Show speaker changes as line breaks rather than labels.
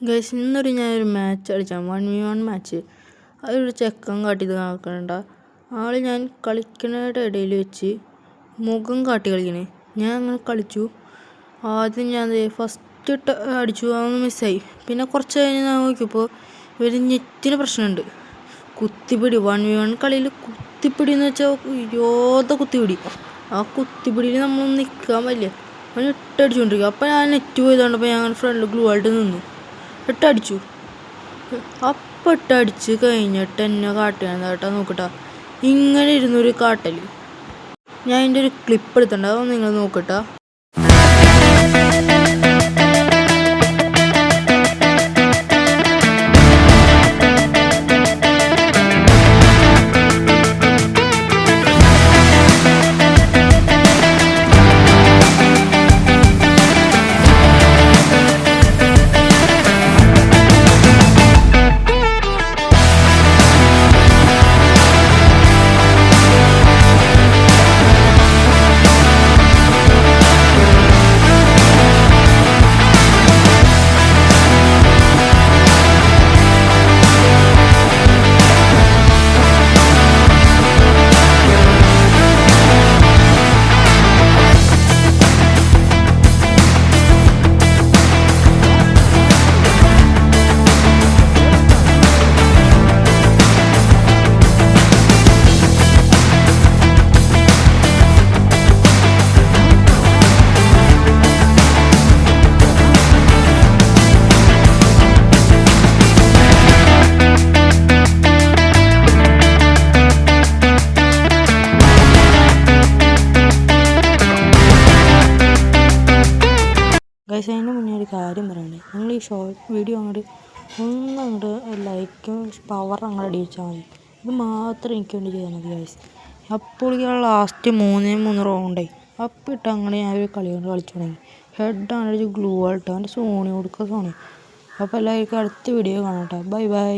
Guys ഇന്നൊരു ഞാനൊരു match കളിച്ചാൽ 1v1 മാച്ച്. അതൊരു ചെക്കൻ കാട്ടിയത് നോക്കണ്ട. ആള് ഞാൻ കളിക്കുന്നതിൻ്റെ ഇടയിൽ വെച്ച് മുഖം കാട്ടി കളിക്കണേ. ഞാൻ അങ്ങനെ കളിച്ചു. ആദ്യം ഞാൻ ഫസ്റ്റ് അടിച്ചു, അതൊന്ന് മിസ്സായി. പിന്നെ കുറച്ച് കഴിഞ്ഞ് ഞാൻ നോക്കിയപ്പോൾ ഒരു നെറ്റിന് പ്രശ്നമുണ്ട്. കുത്തിപ്പിടി 1v1 കളിയിൽ കുത്തിപ്പിടി എന്ന് വെച്ചാൽ യോധ കുത്തിപ്പിടി. ആ കുത്തിപ്പിടിയിൽ നമ്മളൊന്നും നിൽക്കാൻ പറ്റില്ല. അവൻ ഇട്ടടിച്ചുകൊണ്ടിരിക്കും. അപ്പോൾ ഞാൻ നെറ്റ് പോയതുകൊണ്ടപ്പോൾ ഞാൻ ഫ്രണ്ടിൽ ഗ്ലൂ ആയിട്ട് നിന്നു. ഇട്ടടിച്ചു. അപ്പം ഇട്ടടിച്ച് കഴിഞ്ഞിട്ട് എന്നെ കാട്ടുകയാണ് കേട്ടോ. നോക്കട്ടാ, ഇങ്ങനെ ഇരുന്നൊരു കാട്ടൽ. ഞാൻ അതിൻ്റെ ഒരു ക്ലിപ്പ് എടുത്തിട്ടുണ്ട്, അതൊന്ന് നിങ്ങൾ നോക്കട്ടാ. ഗൈസ്, അതിന് മുന്നേ ഒരു കാര്യം പറയണേ. നിങ്ങൾ ഈ ഷോർട്ട് വീഡിയോ അങ്ങോട്ട് ലൈക്കും പവർ അങ്ങോട്ട് അടിച്ചാൽ മതി. ഇത് മാത്രം എനിക്ക് വേണ്ടി ചെയ്താൽ മതി ഗൈസ്. അപ്പോൾ ലാസ്റ്റ് 3 റൗണ്ടായി. അപ്പം ഇട്ട് അങ്ങനെ ഞാനൊരു കളി കൊണ്ട് കളിച്ചു തുടങ്ങി. ഹെഡാണ് ഒരു ഗ്ലൂ ആയിട്ട് അവൻ്റെ സോണി കൊടുക്കുക സോണി. അപ്പോൾ എല്ലാവർക്കും അടുത്ത വീഡിയോ കാണാം കേട്ടോ. Bye bye.